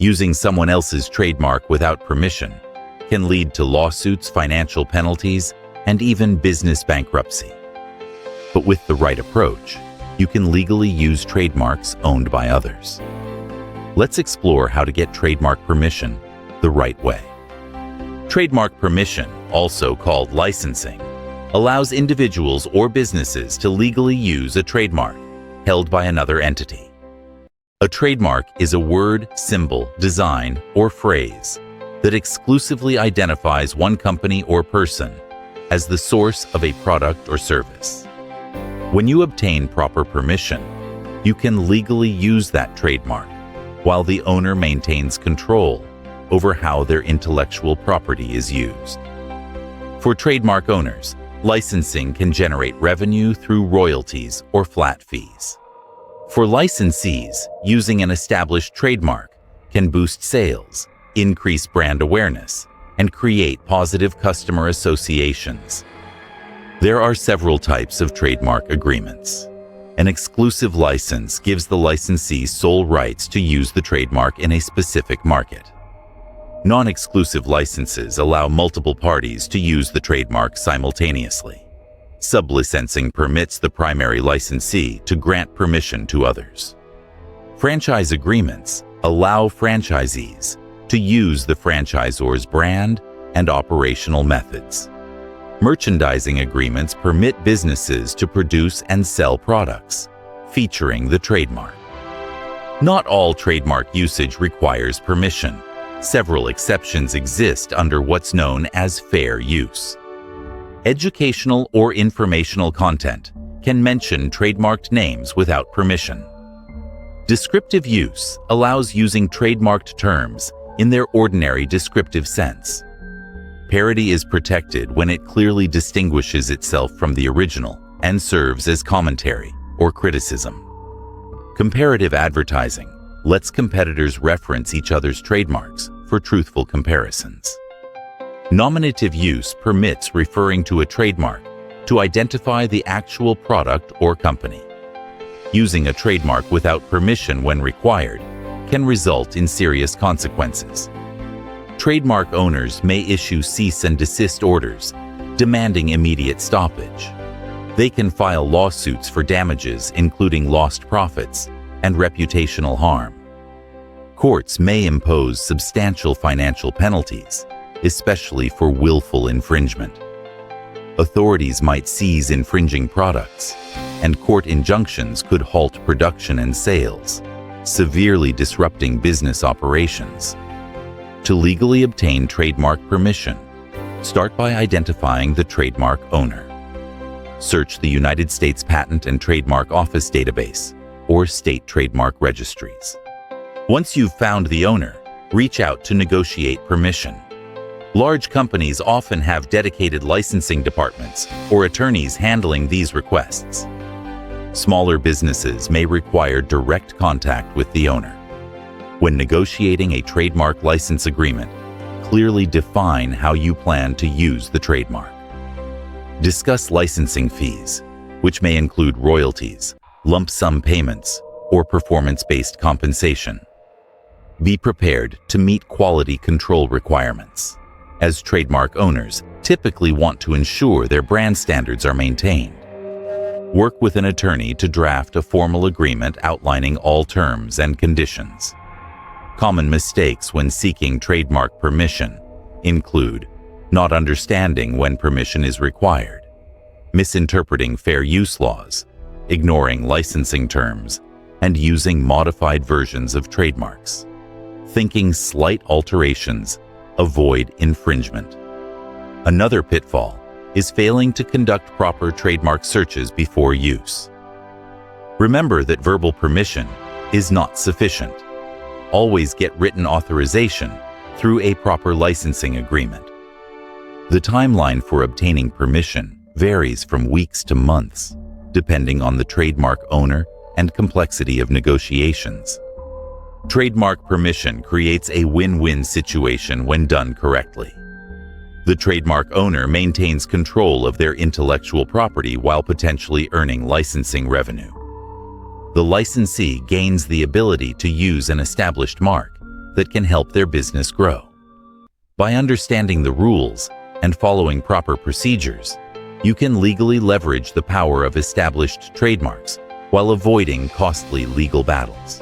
Using someone else's trademark without permission can lead to lawsuits, financial penalties, and even business bankruptcy. But with the right approach, you can legally use trademarks owned by others. Let's explore how to get trademark permission the right way. Trademark permission, also called licensing, allows individuals or businesses to legally use a trademark held by another entity. A trademark is a word, symbol, design, or phrase that exclusively identifies one company or person as the source of a product or service. When you obtain proper permission, you can legally use that trademark while the owner maintains control over how their intellectual property is used. For trademark owners, licensing can generate revenue through royalties or flat fees. For licensees, using an established trademark can boost sales, increase brand awareness, and create positive customer associations. There are several types of trademark agreements. An exclusive license gives the licensee sole rights to use the trademark in a specific market. Non-exclusive licenses allow multiple parties to use the trademark simultaneously. Sublicensing permits the primary licensee to grant permission to others. Franchise agreements allow franchisees to use the franchisor's brand and operational methods. Merchandising agreements permit businesses to produce and sell products featuring the trademark. Not all trademark usage requires permission. Several exceptions exist under what's known as fair use. Educational or informational content can mention trademarked names without permission. Descriptive use allows using trademarked terms in their ordinary descriptive sense. Parody is protected when it clearly distinguishes itself from the original and serves as commentary or criticism. Comparative advertising lets competitors reference each other's trademarks for truthful comparisons. Nominative use permits referring to a trademark to identify the actual product or company. Using a trademark without permission when required can result in serious consequences. Trademark owners may issue cease and desist orders, demanding immediate stoppage. They can file lawsuits for damages, including lost profits and reputational harm. Courts may impose substantial financial penalties, especially for willful infringement. Authorities might seize infringing products, and court injunctions could halt production and sales, severely disrupting business operations. To legally obtain trademark permission, start by identifying the trademark owner. Search the United States Patent and Trademark Office database or state trademark registries. Once you've found the owner, reach out to negotiate permission. Large companies often have dedicated licensing departments or attorneys handling these requests. Smaller businesses may require direct contact with the owner. When negotiating a trademark license agreement, clearly define how you plan to use the trademark. Discuss licensing fees, which may include royalties, lump sum payments, or performance-based compensation. Be prepared to meet quality control requirements, as trademark owners typically want to ensure their brand standards are maintained. Work with an attorney to draft a formal agreement outlining all terms and conditions. Common mistakes when seeking trademark permission include not understanding when permission is required, misinterpreting fair use laws, ignoring licensing terms, and using modified versions of trademarks. Thinking slight alterations avoid infringement. Another pitfall is failing to conduct proper trademark searches before use. Remember that verbal permission is not sufficient. Always get written authorization through a proper licensing agreement. The timeline for obtaining permission varies from weeks to months, depending on the trademark owner and complexity of negotiations. Trademark permission creates a win-win situation when done correctly. The trademark owner maintains control of their intellectual property while potentially earning licensing revenue. The licensee gains the ability to use an established mark that can help their business grow. By understanding the rules and following proper procedures, you can legally leverage the power of established trademarks while avoiding costly legal battles.